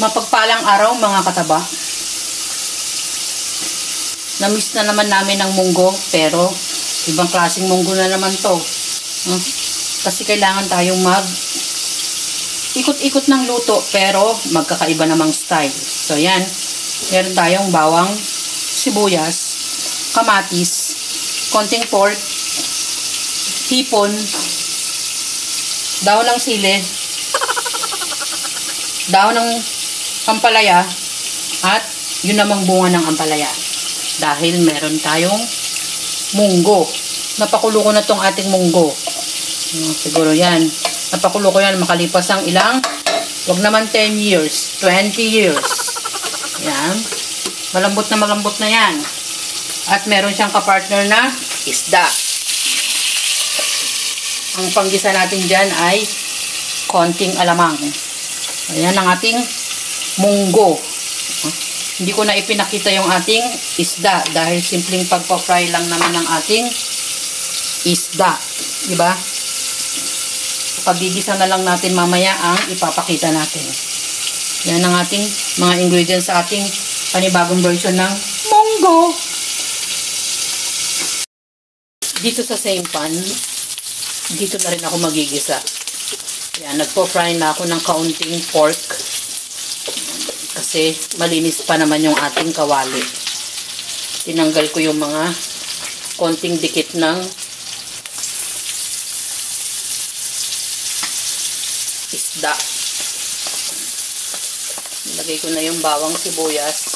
Mapagpalang araw mga kataba. Na-miss na naman namin ang munggo, pero ibang klaseng munggo na naman to. Kasi kailangan tayong ikot-ikot ng luto, pero magkakaiba namang style. So yan, meron tayong bawang, sibuyas, kamatis, konting pork, hipon, dahon ng sili, dahon ng ampalaya, at yun namang bunga ng ampalaya. Dahil meron tayong munggo. Napakulo ko na tong ating munggo. Siguro yan. Napakulo ko yan makalipas ang ilang, wag naman 10 years, 20 years. Yan. Malambot na yan. At meron siyang kapartner na isda. Ang panggisa natin dyan ay konting alamang. Ayan ang ating munggo. Hindi ko na ipinakita yung ating isda dahil simpleng pagpa-fry lang naman ng ating isda. Diba? Pagigisa na lang natin mamaya ang ipapakita natin. Yan ang ating mga ingredients sa ating panibagong version ng munggo. Dito sa same pan, dito na rin ako magigisa. Yan, nagpo-fry na ako ng kaunting pork. Kasi malinis pa naman yung ating kawali. Tinanggal ko yung mga konting dikit ng isda. Nilagay ko na yung bawang sibuyas.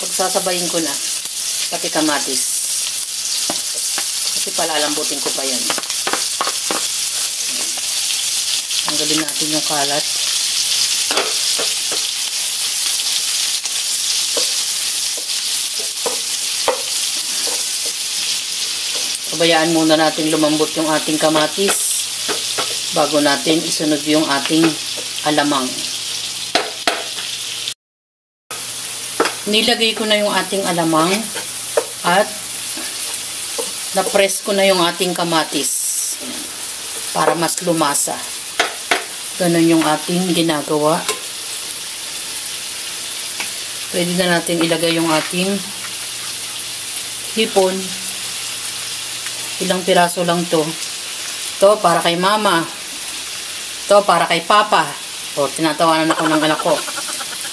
Pagsasabayin ko na pati kamatis. Kasi palalambutin ko pa yan. Tanggalin natin yung kalat. Pabayaan muna natin lumambot yung ating kamatis bago natin isunod yung ating alamang. Nilagay ko na yung ating alamang at na-press ko na yung ating kamatis para mas lumasa. Ganon yung ating ginagawa. Pwede na natin ilagay yung ating hipon. Ilang piraso lang to. To para kay mama. To para kay papa. O, tinatawanan ako ng anak ko.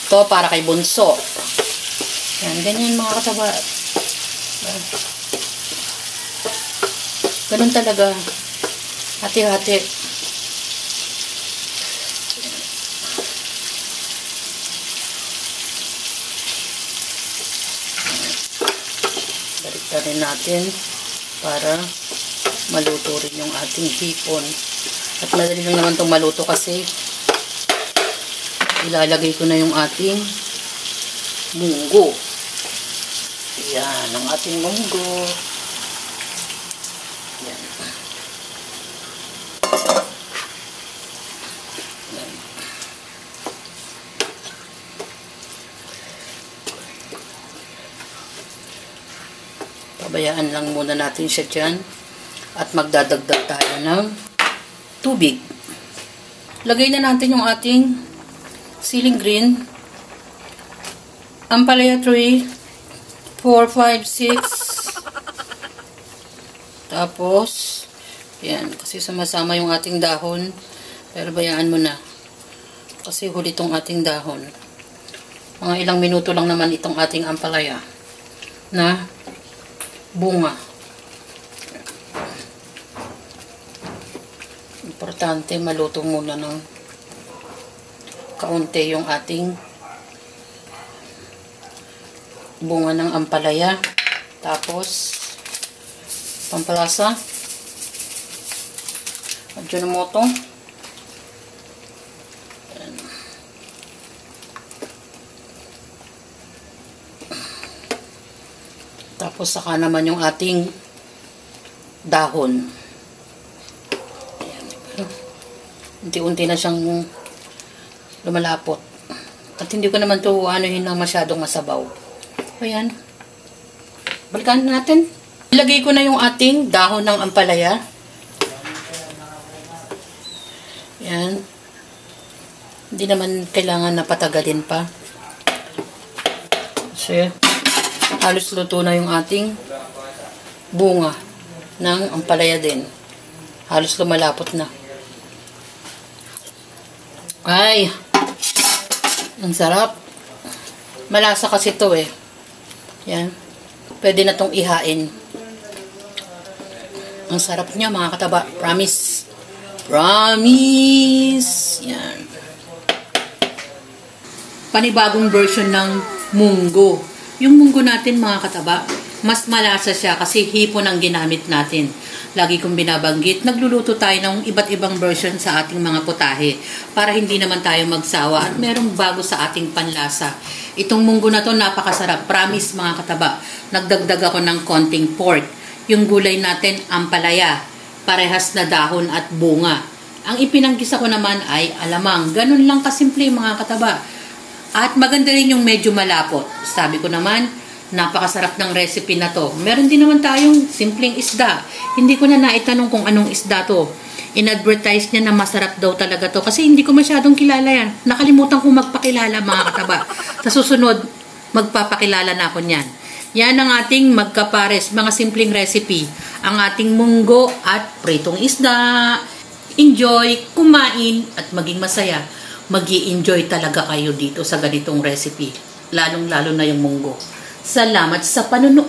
To para kay bunso. Yan, ganyan mga kataba. Ganun talaga. Hati-hati. Balik-tarin natin para maluto rin yung ating hipon. At madali lang naman itong maluto kasi ilalagay ko na yung ating munggo. Yan, ang ating munggo. Yan. Yan. Pabayaan lang muna natin siya dyan. At magdadagdag tayo ng tubig. Lagay na natin yung ating siling green. Ampalaya 3, 4, 5, 6. Tapos, yan. Kasi sumasama yung ating dahon. Pero bayaan mo na. Kasi huli itong ating dahon. Mga ilang minuto lang naman itong ating ampalaya na bunga. Importante maluto muna ng kaunti yung ating bunga ng ampalaya. Tapos pampalasa, Ajinomoto. Tapos saka naman yung ating dahon. Unti-unti na siyang lumalapot. At hindi ko naman ito anuhin na masyadong masabaw. Ayan. Balikan natin. Ilagay ko na yung ating dahon ng ampalaya. Ayan. Hindi naman kailangan na patagalin pa. Kasi halos luto na yung ating bunga ng ampalaya din. Halos lumalapot na. Ay! Ang sarap. Malasa kasi to eh. Yan. Pwede na tong ihain. Ang sarap niya mga kataba. Promise. Promise! Yan. Panibagong version ng munggo. Yung munggo natin mga kataba, mas malasa siya kasi hipon ang ginamit natin. Lagi kong binabanggit, nagluluto tayo ng iba't ibang version sa ating mga putahe para hindi naman tayo magsawa at merong bago sa ating panlasa. Itong munggo na to napakasarap. Promise mga kataba. Nagdagdag ako ng konting pork. Yung gulay natin, ampalaya. Parehas na dahon at bunga. Ang ipinanggisa ko naman ay alamang. Ganun lang kasimple mga kataba. At maganda rin yung medyo malapot. Sabi ko naman, napakasarap ng recipe na to. Meron din naman tayong simpleng isda. Hindi ko na naitanong kung anong isda to. In-advertise niya na masarap daw talaga to. Kasi hindi ko masyadong kilala yan. Nakalimutan kong magpakilala mga kataba. Sa susunod, magpapakilala na ako niyan. Yan ang ating magkapares, mga simpleng recipe. Ang ating munggo at pritong isda. Enjoy, kumain, at maging masaya. Mag-i-enjoy talaga kayo dito sa ganitong recipe. Lalong-lalo na yung munggo. Salamat sa panonood.